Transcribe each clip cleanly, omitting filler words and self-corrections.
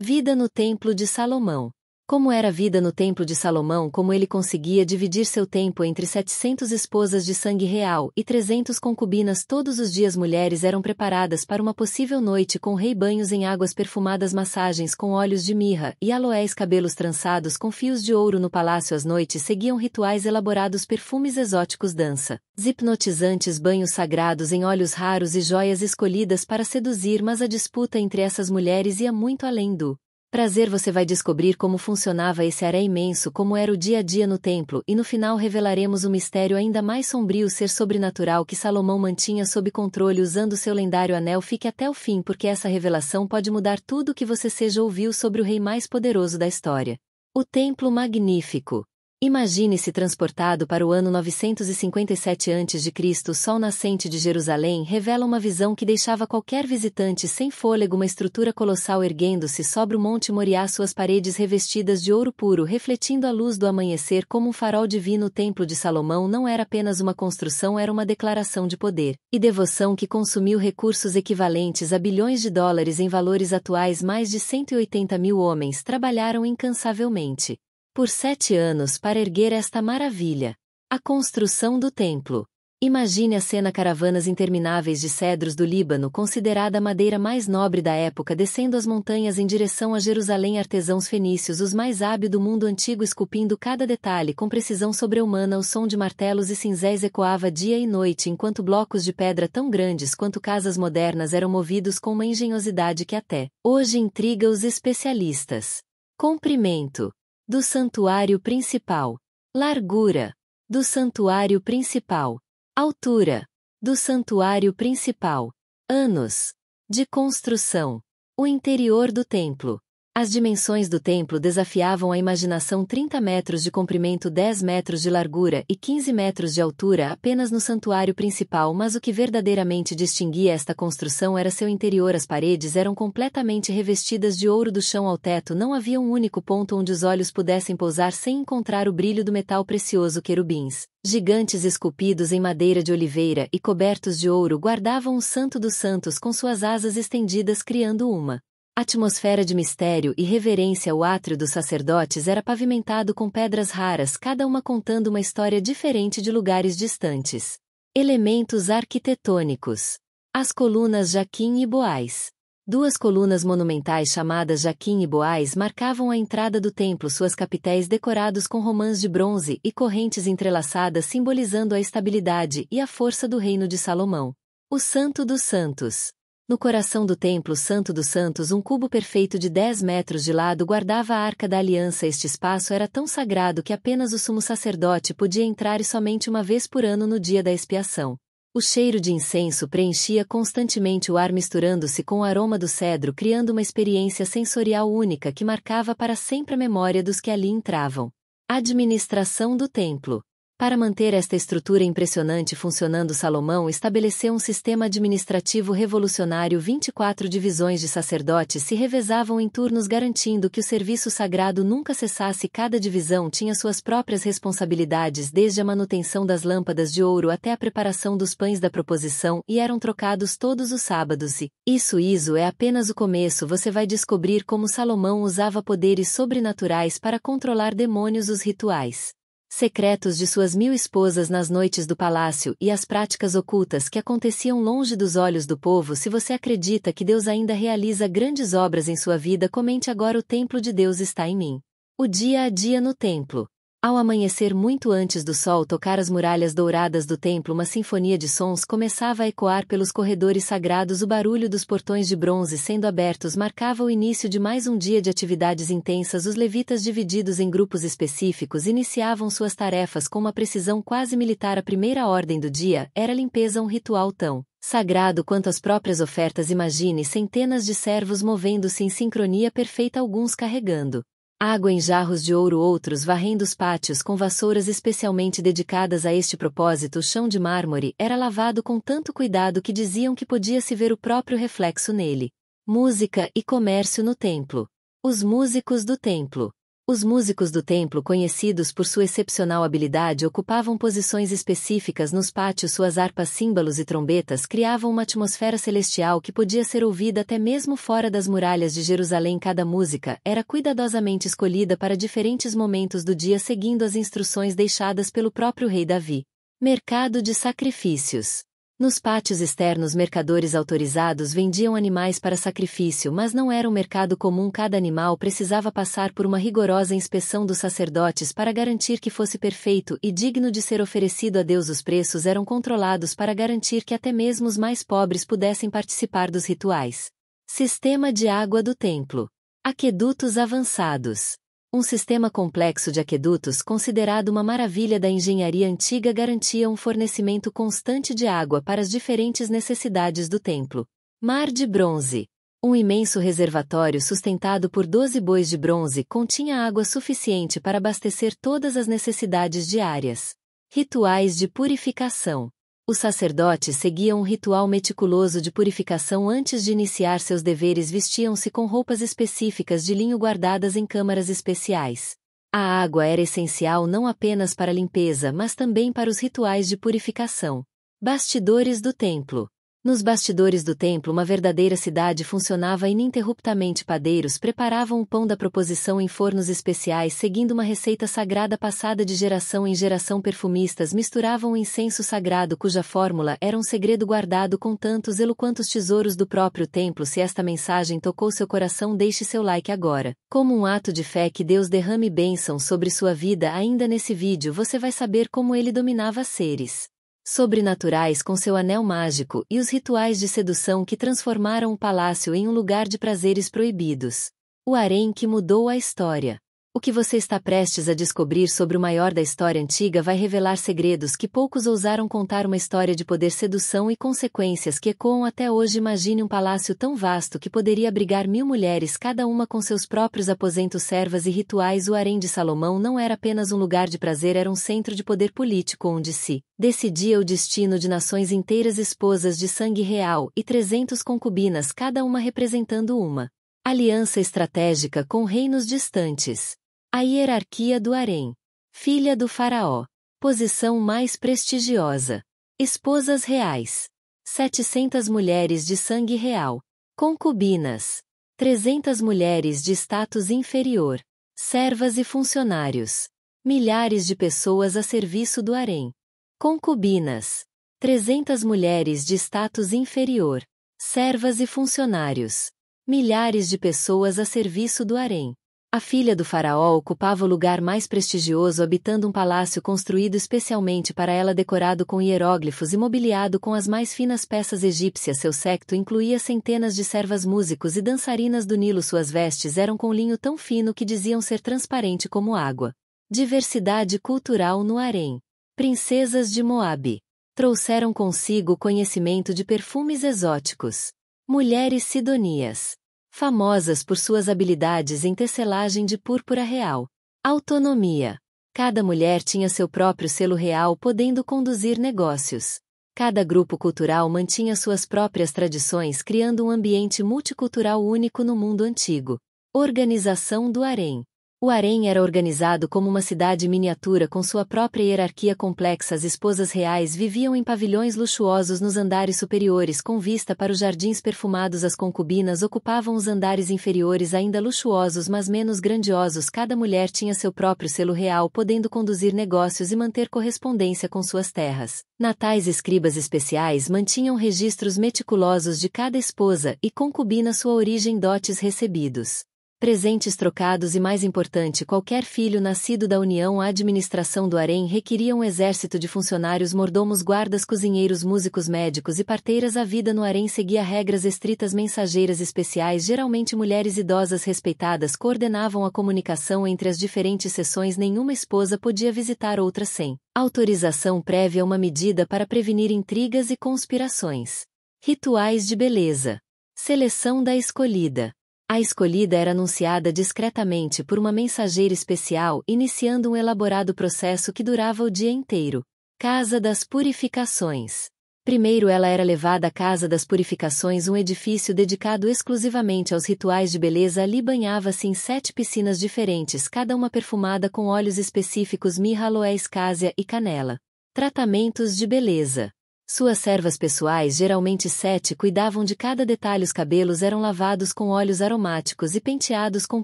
Vida no Templo de Salomão. Como era a vida no Templo de Salomão? Como ele conseguia dividir seu tempo entre 700 esposas de sangue real e 300 concubinas todos os dias? Mulheres eram preparadas para uma possível noite com o rei, banhos em águas perfumadas, massagens com óleos de mirra e aloés, cabelos trançados com fios de ouro no palácio. Às noites seguiam rituais elaborados, perfumes exóticos, dança hipnotizantes, banhos sagrados em óleos raros e joias escolhidas para seduzir. Mas a disputa entre essas mulheres ia muito além do prazer. Você vai descobrir como funcionava esse harém imenso, como era o dia a dia no templo, e no final revelaremos um mistério ainda mais sombrio, o ser sobrenatural que Salomão mantinha sob controle usando seu lendário anel. Fique até o fim, porque essa revelação pode mudar tudo o que você já ouviu sobre o rei mais poderoso da história. O Templo Magnífico. Imagine-se transportado para o ano 957 a.C. O sol nascente de Jerusalém revela uma visão que deixava qualquer visitante sem fôlego. Uma estrutura colossal erguendo-se sobre o Monte Moriá, suas paredes revestidas de ouro puro refletindo a luz do amanhecer como um farol divino. O Templo de Salomão não era apenas uma construção, era uma declaração de poder e devoção que consumiu recursos equivalentes a bilhões de dólares em valores atuais. Mais de 180 mil homens trabalharam incansavelmente por 7 anos para erguer esta maravilha. A construção do templo. Imagine a cena: caravanas intermináveis de cedros do Líbano, considerada a madeira mais nobre da época, descendo as montanhas em direção a Jerusalém. Artesãos fenícios, os mais hábeis do mundo antigo, esculpindo cada detalhe com precisão sobre-humana. O som de martelos e cinzéis ecoava dia e noite, enquanto blocos de pedra tão grandes quanto casas modernas eram movidos com uma engenhosidade que até hoje intriga os especialistas. Comprimento do santuário principal. Largura do santuário principal. Altura do santuário principal. Anos de construção. O interior do templo. As dimensões do templo desafiavam a imaginação: 30 metros de comprimento, 10 metros de largura e 15 metros de altura apenas no santuário principal. Mas o que verdadeiramente distinguia esta construção era seu interior. As paredes eram completamente revestidas de ouro, do chão ao teto não havia um único ponto onde os olhos pudessem pousar sem encontrar o brilho do metal precioso. Querubins gigantes esculpidos em madeira de oliveira e cobertos de ouro guardavam o Santo dos Santos com suas asas estendidas, criando uma atmosfera de mistério e reverência. O átrio dos sacerdotes era pavimentado com pedras raras, cada uma contando uma história diferente de lugares distantes. Elementos arquitetônicos. As colunas Jaquim e Boaz. 2 colunas monumentais chamadas Jaquim e Boaz marcavam a entrada do templo, suas capitéis decorados com romãs de bronze e correntes entrelaçadas simbolizando a estabilidade e a força do reino de Salomão. O Santo dos Santos. No coração do templo Santo dos Santos, um cubo perfeito de 10 metros de lado guardava a Arca da Aliança. Este espaço era tão sagrado que apenas o sumo sacerdote podia entrar, e somente uma vez por ano, no dia da expiação. O cheiro de incenso preenchia constantemente o ar, misturando-se com o aroma do cedro, criando uma experiência sensorial única que marcava para sempre a memória dos que ali entravam. Administração do templo. Para manter esta estrutura impressionante funcionando, Salomão estabeleceu um sistema administrativo revolucionário. 24 divisões de sacerdotes se revezavam em turnos, garantindo que o serviço sagrado nunca cessasse. Cada divisão tinha suas próprias responsabilidades, desde a manutenção das lâmpadas de ouro até a preparação dos pães da proposição, e eram trocados todos os sábados. E isso é apenas o começo. Você vai descobrir como Salomão usava poderes sobrenaturais para controlar demônios, os rituais secretos de suas 1000 esposas nas noites do palácio e as práticas ocultas que aconteciam longe dos olhos do povo. Se você acredita que Deus ainda realiza grandes obras em sua vida, comente agora: o templo de Deus está em mim. O dia a dia no templo. Ao amanhecer, muito antes do sol tocar as muralhas douradas do templo, uma sinfonia de sons começava a ecoar pelos corredores sagrados. O barulho dos portões de bronze sendo abertos marcava o início de mais um dia de atividades intensas. Os levitas, divididos em grupos específicos, iniciavam suas tarefas com uma precisão quase militar. A primeira ordem do dia era a limpeza, um ritual tão sagrado quanto as próprias ofertas. Imagine centenas de servos movendo-se em sincronia perfeita, alguns carregando água em jarros de ouro, outros varrendo os pátios com vassouras especialmente dedicadas a este propósito. O chão de mármore era lavado com tanto cuidado que diziam que podia-se ver o próprio reflexo nele. Música e comércio no templo. Os músicos do templo. Os músicos do templo, conhecidos por sua excepcional habilidade, ocupavam posições específicas nos pátios. Suas harpas, símbolos e trombetas criavam uma atmosfera celestial que podia ser ouvida até mesmo fora das muralhas de Jerusalém. Cada música era cuidadosamente escolhida para diferentes momentos do dia, seguindo as instruções deixadas pelo próprio rei Davi. Mercado de sacrifícios. Nos pátios externos, mercadores autorizados vendiam animais para sacrifício, mas não era um mercado comum. Cada animal precisava passar por uma rigorosa inspeção dos sacerdotes para garantir que fosse perfeito e digno de ser oferecido a Deus. Os preços eram controlados para garantir que até mesmo os mais pobres pudessem participar dos rituais. Sistema de água do templo. Aquedutos avançados. Um sistema complexo de aquedutos, considerado uma maravilha da engenharia antiga, garantia um fornecimento constante de água para as diferentes necessidades do templo. Mar de bronze. Um imenso reservatório sustentado por 12 bois de bronze continha água suficiente para abastecer todas as necessidades diárias. Rituais de purificação. Os sacerdotes seguiam um ritual meticuloso de purificação antes de iniciar seus deveres. Vestiam-se com roupas específicas de linho guardadas em câmaras especiais. A água era essencial não apenas para a limpeza, mas também para os rituais de purificação. Bastidores do templo. Nos bastidores do templo, uma verdadeira cidade funcionava ininterruptamente. Padeiros preparavam o pão da proposição em fornos especiais, seguindo uma receita sagrada passada de geração em geração. Perfumistas misturavam o incenso sagrado, cuja fórmula era um segredo guardado com tanto zelo quanto os tesouros do próprio templo. Se esta mensagem tocou seu coração, deixe seu like agora. Como um ato de fé, que Deus derrame bênção sobre sua vida. Ainda nesse vídeo você vai saber como ele dominava seres sobrenaturais com seu anel mágico e os rituais de sedução que transformaram o palácio em um lugar de prazeres proibidos. O harém que mudou a história. O que você está prestes a descobrir sobre o maior da história antiga vai revelar segredos que poucos ousaram contar. Uma história de poder, sedução e consequências que ecoam até hoje. Imagine um palácio tão vasto que poderia abrigar 1000 mulheres, cada uma com seus próprios aposentos, servas e rituais. O harém de Salomão não era apenas um lugar de prazer, era um centro de poder político onde se decidia o destino de nações inteiras. Esposas de sangue real e 300 concubinas, cada uma representando uma aliança estratégica com reinos distantes. A hierarquia do harém. Filha do faraó. Posição mais prestigiosa. Esposas reais. 700 mulheres de sangue real. Concubinas. 300 mulheres de status inferior. Servas e funcionários. Milhares de pessoas a serviço do harém. Concubinas. 300 mulheres de status inferior. Servas e funcionários. Milhares de pessoas a serviço do harém. A filha do faraó ocupava o lugar mais prestigioso, habitando um palácio construído especialmente para ela, decorado com hieróglifos e mobiliado com as mais finas peças egípcias. Seu séquito incluía centenas de servas, músicos e dançarinas do Nilo. Suas vestes eram com linho tão fino que diziam ser transparente como água. Diversidade cultural no harém. Princesas de Moabe. Trouxeram consigo conhecimento de perfumes exóticos. Mulheres sidonias. Famosas por suas habilidades em tecelagem de púrpura real. Autonomia. Cada mulher tinha seu próprio selo real, podendo conduzir negócios. Cada grupo cultural mantinha suas próprias tradições, criando um ambiente multicultural único no mundo antigo. Organização do harém. O harém era organizado como uma cidade miniatura com sua própria hierarquia complexa. As esposas reais viviam em pavilhões luxuosos nos andares superiores com vista para os jardins perfumados. As concubinas ocupavam os andares inferiores, ainda luxuosos mas menos grandiosos. Cada mulher tinha seu próprio selo real, podendo conduzir negócios e manter correspondência com suas terras natais. Escribas especiais mantinham registros meticulosos de cada esposa e concubina, sua origem, dotes recebidos, presentes trocados e, mais importante, qualquer filho nascido da união. A administração do harém requeria um exército de funcionários, mordomos, guardas, cozinheiros, músicos, médicos e parteiras. A vida no harém seguia regras estritas. Mensageiras especiais, geralmente mulheres idosas respeitadas, coordenavam a comunicação entre as diferentes seções. Nenhuma esposa podia visitar outra sem autorização prévia, uma medida para prevenir intrigas e conspirações. Rituais de beleza. Seleção da escolhida. A escolhida era anunciada discretamente por uma mensageira especial, iniciando um elaborado processo que durava o dia inteiro. Casa das Purificações. Primeiro ela era levada à Casa das Purificações, um edifício dedicado exclusivamente aos rituais de beleza. Ali banhava-se em 7 piscinas diferentes, cada uma perfumada com óleos específicos: mirra, aloés, cássia e canela. Tratamentos de beleza. Suas servas pessoais, geralmente 7, cuidavam de cada detalhe. Os cabelos eram lavados com óleos aromáticos e penteados com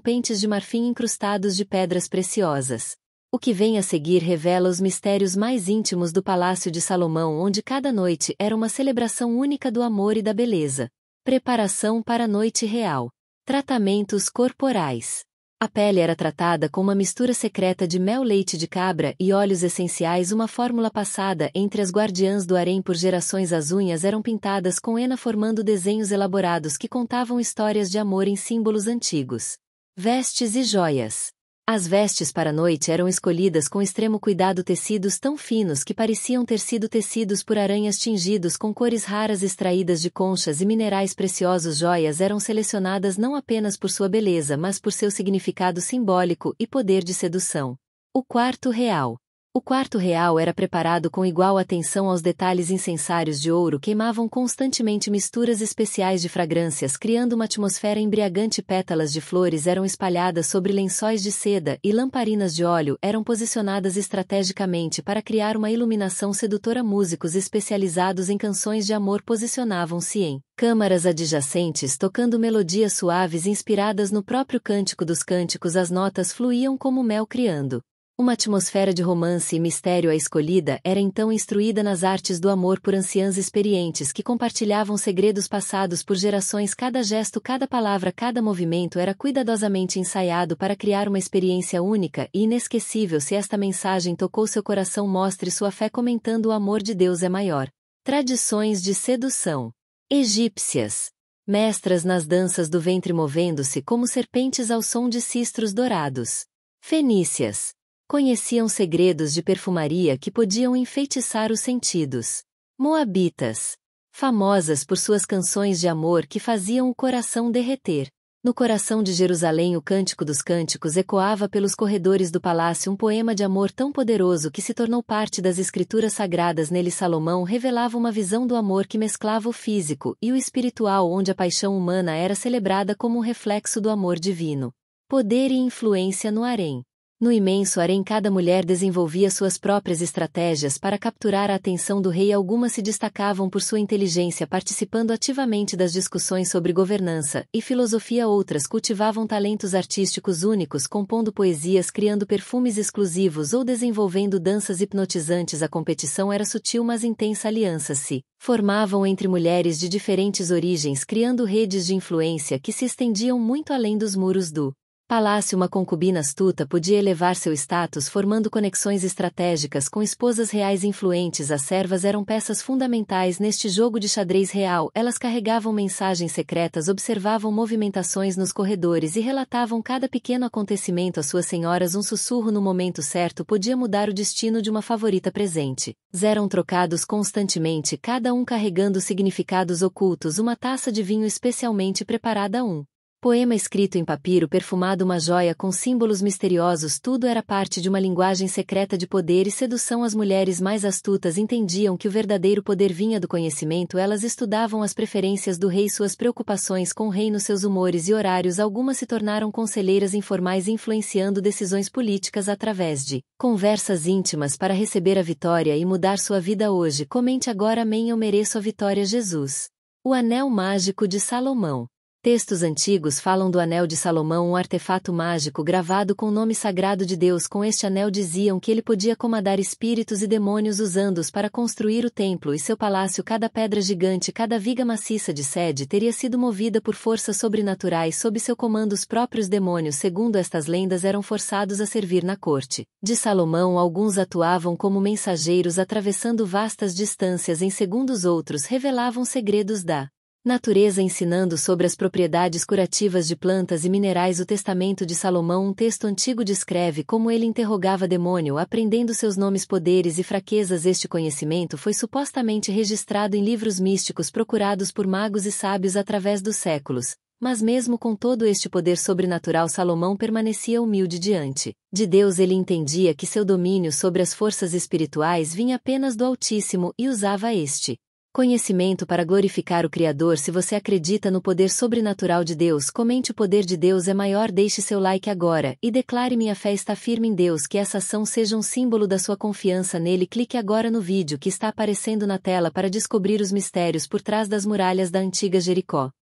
pentes de marfim incrustados de pedras preciosas. O que vem a seguir revela os mistérios mais íntimos do Palácio de Salomão, onde cada noite era uma celebração única do amor e da beleza. Preparação para a noite real. Tratamentos corporais. A pele era tratada com uma mistura secreta de mel, leite de cabra e óleos essenciais, uma fórmula passada entre as guardiãs do harém por gerações. As unhas eram pintadas com henna, formando desenhos elaborados que contavam histórias de amor em símbolos antigos. Vestes e joias. As vestes para a noite eram escolhidas com extremo cuidado, tecidos tão finos que pareciam ter sido tecidos por aranhas, tingidos com cores raras extraídas de conchas e minerais preciosos. Joias eram selecionadas não apenas por sua beleza, mas por seu significado simbólico e poder de sedução. O quarto real. O quarto real era preparado com igual atenção aos detalhes. Incensários de ouro queimavam constantemente, misturas especiais de fragrâncias criando uma atmosfera embriagante. Pétalas de flores eram espalhadas sobre lençóis de seda e lamparinas de óleo eram posicionadas estrategicamente para criar uma iluminação sedutora. Músicos especializados em canções de amor posicionavam-se em câmaras adjacentes, tocando melodias suaves inspiradas no próprio Cântico dos Cânticos. As notas fluíam como mel, criando uma atmosfera de romance e mistério. A escolhida era então instruída nas artes do amor por anciãs experientes que compartilhavam segredos passados por gerações. Cada gesto, cada palavra, cada movimento era cuidadosamente ensaiado para criar uma experiência única e inesquecível. Se esta mensagem tocou seu coração, mostre sua fé comentando: o amor de Deus é maior. Tradições de sedução. Egípcias. Mestras nas danças do ventre, movendo-se como serpentes ao som de cistros dourados. Fenícias. Conheciam segredos de perfumaria que podiam enfeitiçar os sentidos. Moabitas. Famosas por suas canções de amor que faziam o coração derreter. No coração de Jerusalém, o Cântico dos Cânticos ecoava pelos corredores do palácio, um poema de amor tão poderoso que se tornou parte das escrituras sagradas. Nele, Salomão revelava uma visão do amor que mesclava o físico e o espiritual, onde a paixão humana era celebrada como um reflexo do amor divino. Poder e influência no harém. No imenso harém, cada mulher desenvolvia suas próprias estratégias para capturar a atenção do rei. Algumas se destacavam por sua inteligência, participando ativamente das discussões sobre governança e filosofia. Outras cultivavam talentos artísticos únicos, compondo poesias, criando perfumes exclusivos ou desenvolvendo danças hipnotizantes. A competição era sutil, mas intensa. Alianças se formavam entre mulheres de diferentes origens, criando redes de influência que se estendiam muito além dos muros do palácio. Uma concubina astuta podia elevar seu status, formando conexões estratégicas com esposas reais influentes. As servas eram peças fundamentais neste jogo de xadrez real. Elas carregavam mensagens secretas, observavam movimentações nos corredores e relatavam cada pequeno acontecimento às suas senhoras. Um sussurro no momento certo podia mudar o destino de uma favorita. Presente eram trocados constantemente, cada um carregando significados ocultos. Uma taça de vinho especialmente preparada, um poema escrito em papiro perfumado, uma joia com símbolos misteriosos. Tudo era parte de uma linguagem secreta de poder e sedução. As mulheres mais astutas entendiam que o verdadeiro poder vinha do conhecimento. Elas estudavam as preferências do rei, suas preocupações com o reino, seus humores e horários. Algumas se tornaram conselheiras informais, influenciando decisões políticas através de conversas íntimas para receber a vitória e mudar sua vida. Hoje, comente agora: amém, eu mereço a vitória. Jesus. O Anel Mágico de Salomão. Textos antigos falam do Anel de Salomão, um artefato mágico gravado com o nome sagrado de Deus. Com este anel diziam que ele podia comandar espíritos e demônios, usando-os para construir o templo e seu palácio. Cada pedra gigante, cada viga maciça de sede teria sido movida por forças sobrenaturais. Sob seu comando, os próprios demônios, segundo estas lendas, eram forçados a servir na corte de Salomão. Alguns atuavam como mensageiros, atravessando vastas distâncias. Em segundos, outros revelavam segredos da natureza, ensinando sobre as propriedades curativas de plantas e minerais. O Testamento de Salomão, um texto antigo, descreve como ele interrogava demônio, aprendendo seus nomes, poderes e fraquezas. Este conhecimento foi supostamente registrado em livros místicos procurados por magos e sábios através dos séculos. Mas mesmo com todo este poder sobrenatural, Salomão permanecia humilde diante de Deus. Ele entendia que seu domínio sobre as forças espirituais vinha apenas do Altíssimo e usava este Conhecimento para glorificar o Criador. Se você acredita no poder sobrenatural de Deus, comente: o poder de Deus é maior. Deixe seu like agora, e declare: minha fé está firme em Deus. Que essa ação seja um símbolo da sua confiança nele. Clique agora no vídeo que está aparecendo na tela para descobrir os mistérios por trás das muralhas da antiga Jericó.